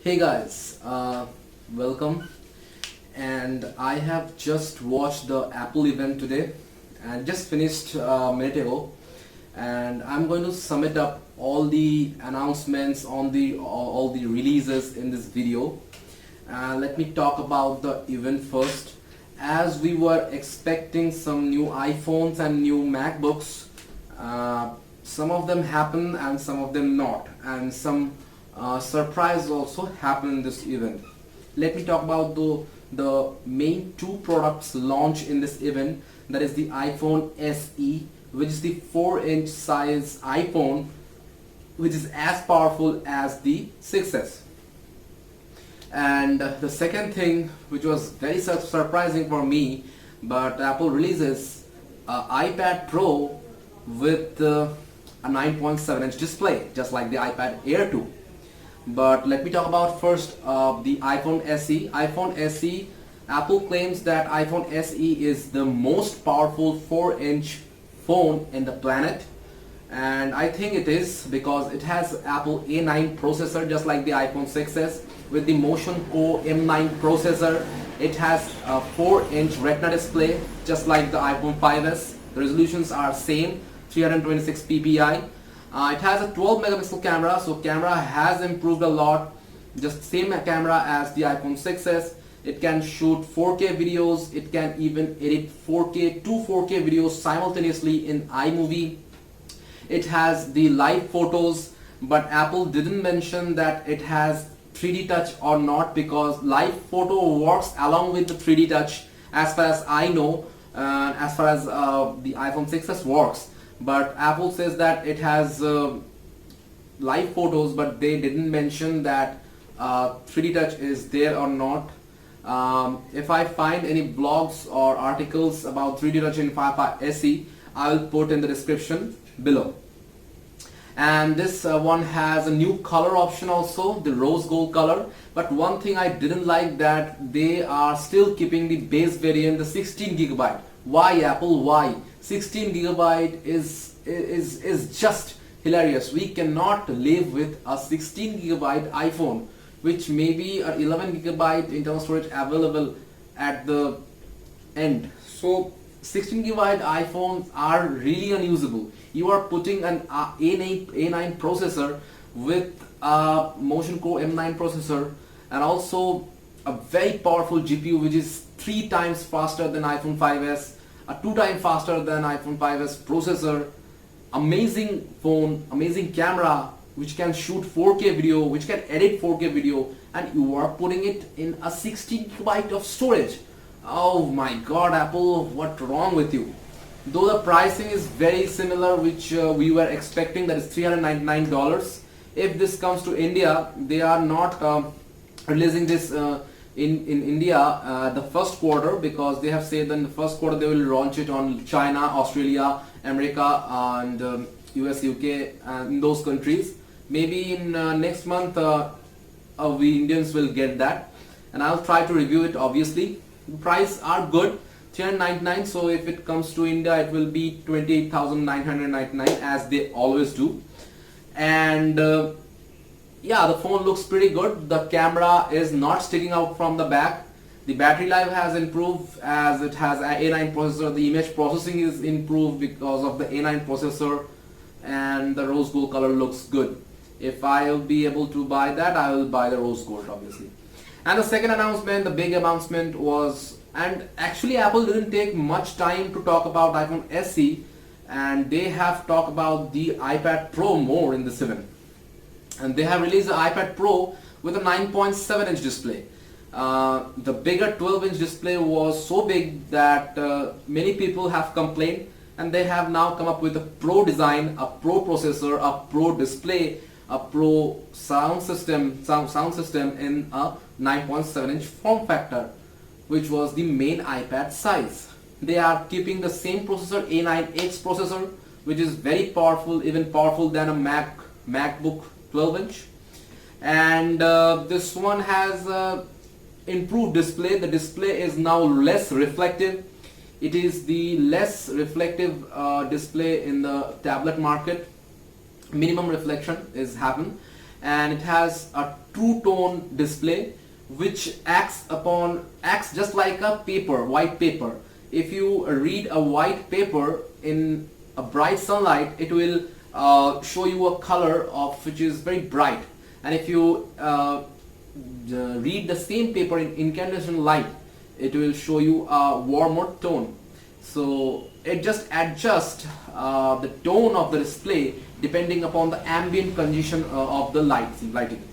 Hey guys, welcome. And I have just watched the Apple event today and just finished a minute ago. And I'm going to sum it up all the announcements on all the releases in this video. Let me talk about the event first. As we were expecting some new iPhones and new MacBooks, some of them happen and some of them not, and some surprise also happened in this event. Let me talk about the main two products launched in this event. That is the iPhone SE, which is the 4-inch size iPhone, which is as powerful as the 6s. And the second thing, which was very surprising for me, but Apple releases iPad Pro with a 9.7-inch display, just like the iPad Air 2. But let me talk about first the iPhone SE. iPhone SE, Apple claims that iPhone SE is the most powerful 4-inch phone in the planet. And I think it is because it has Apple A9 processor, just like the iPhone 6s, with the Motion Core M9 processor. It has a 4-inch Retina display, just like the iPhone 5s. The resolutions are same, 326 ppi. It has a 12 megapixel camera, so camera has improved a lot. Just same camera as the iPhone 6s. It can shoot 4K videos. It can even edit 4K to 4K videos simultaneously in iMovie. It has the live photos, but Apple didn't mention that it has 3D touch or not, because live photo works along with the 3D touch as far as I know, as far as the iPhone 6s works. But Apple says that it has live photos, but they didn't mention that 3D touch is there or not. If I find any blogs or articles about 3D touch in iPad SE, I will put in the description below. And this one has a new color option also, the rose gold color. But one thing I didn't like, that they are still keeping the base variant, the 16 gigabyte. Why, Apple? Why? 16 gigabyte is just hilarious. We cannot live with a 16 gigabyte iPhone, which may be a 11 gigabyte internal storage available at the end. So 16 gigabyte iPhones are really unusable. You are putting an A9 processor with a Motion Core M9 processor, and also a very powerful GPU, which is 3 times faster than iPhone 5s, a 2 times faster than iPhone 5s processor. Amazing phone, amazing camera, which can shoot 4K video, which can edit 4K video, and you are putting it in a 16 gigabyte of storage. Oh my god, Apple, what's wrong with you? Though the pricing is very similar, which we were expecting, that is $399. If this comes to India, they are not releasing this in India the first quarter, because they have said that in the first quarter they will launch it on China, Australia, America, and US, UK, and in those countries. Maybe in next month we Indians will get that, and I'll try to review it. Obviously, the price are good, $399. So if it comes to India, it will be 28,999, as they always do. And yeah, the phone looks pretty good. The camera is not sticking out from the back. The battery life has improved, as it has an A9 processor. The image processing is improved because of the A9 processor, and the rose gold color looks good. If I will be able to buy that, I will buy the rose gold, obviously. And the second announcement, the big announcement was, and actually Apple didn't take much time to talk about iPhone SE, and they have talked about the iPad Pro more in this event. And they have released the iPad Pro with a 9.7-inch display. The bigger 12-inch display was so big that many people have complained, and they have now come up with a Pro design, a Pro processor, a Pro display, a Pro sound system in a 9.7-inch form factor, which was the main iPad size. They are keeping the same processor, A9X processor, which is very powerful, even powerful than a MacBook 12-inch. And this one has improved display. The display is now less reflective. It is the less reflective display in the tablet market. Minimum reflection is happened, and it has a true tone display which acts just like a paper, white paper. If you read a white paper in a bright sunlight, it will show you a color of which is very bright, and if you read the same paper in incandescent light, it will show you a warmer tone. So it just adjusts the tone of the display depending upon the ambient condition of the lighting.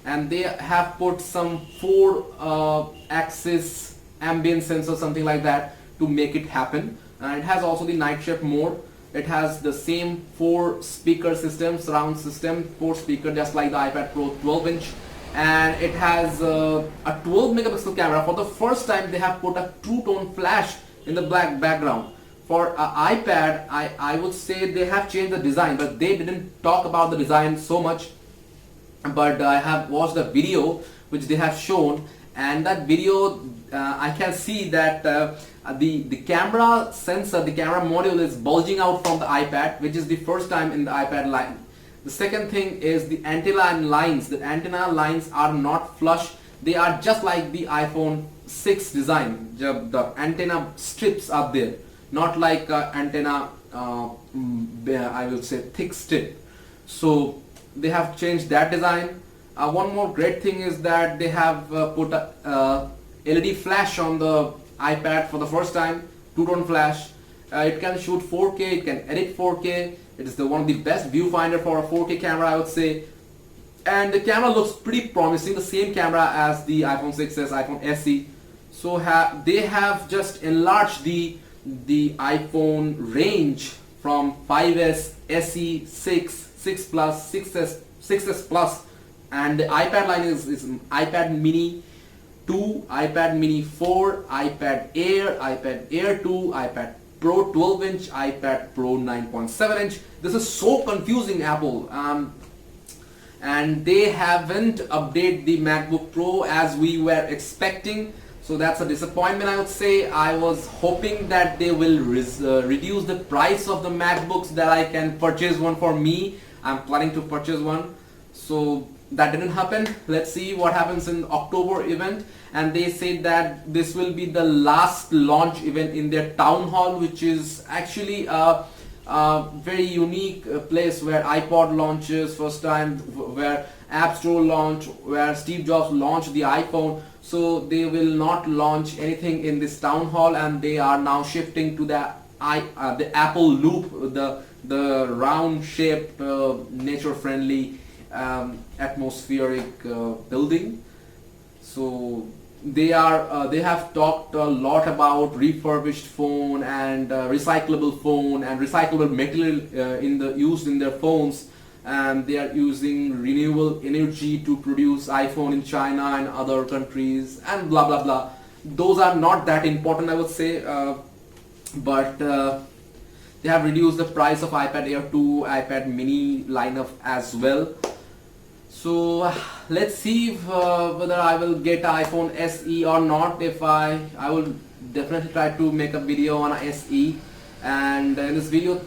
And they have put some 4-axis ambient sensor, something like that, to make it happen. And it has also the night shift mode. It has the same 4-speaker system, surround system, 4 speaker, just like the iPad Pro 12-inch. And it has a 12 megapixel camera. For the first time, they have put a true tone flash in the black background. For iPad, I would say they have changed the design, but they didn't talk about the design so much. But I have watched the video which they have shown, and that video I can see that the camera sensor, the camera module is bulging out from the iPad, which is the first time in the iPad line. The second thing is the antenna lines. The antenna lines are not flush. They are just like the iPhone 6 design. The antenna strips are there, not like antenna I will say thick strip. So they have changed that design. One more great thing is that they have put a LED flash on the iPad for the first time, two-tone flash. It can shoot 4K, it can edit 4K. It is one of the best viewfinder for a 4K camera, I would say. And the camera looks pretty promising, the same camera as the iPhone 6s, iPhone SE. So they have just enlarged the iPhone range from 5s, SE, 6, 6 Plus, 6s, 6s Plus, and the iPad line is iPad Mini 2, iPad Mini 4, iPad Air, iPad Air 2, iPad Pro 12-inch, iPad Pro 9.7-inch. This is so confusing, Apple. And they haven't updated the MacBook Pro as we were expecting. So that's a disappointment, I would say. I was hoping that they will reduce the price of the MacBooks, that I can purchase one for me. I'm planning to purchase one. So that didn't happen. Let's see what happens in October event. And they said that this will be the last launch event in their town hall, which is actually a very unique place where iPod launches first time, where App Store launch, where Steve Jobs launched the iPhone. So they will not launch anything in this town hall, and they are now shifting to the Apple Loop, the round shaped nature friendly atmospheric building. So they have talked a lot about refurbished phone and recyclable phone and recyclable material used in their phones, and they are using renewable energy to produce iPhone in China and other countries and blah blah blah. Those are not that important, I would say, but they have reduced the price of iPad Air 2, iPad Mini lineup as well. So let's see whether I will get iPhone SE or not. If I will definitely try to make a video on SE. And in this video,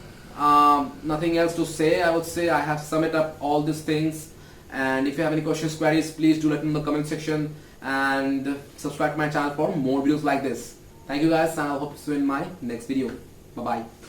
nothing else to say. I would say I have summed up all these things. And if you have any questions, queries, please do let me know in the comment section, and subscribe to my channel for more videos like this. Thank you guys, and I hope to see you in my next video. Bye bye.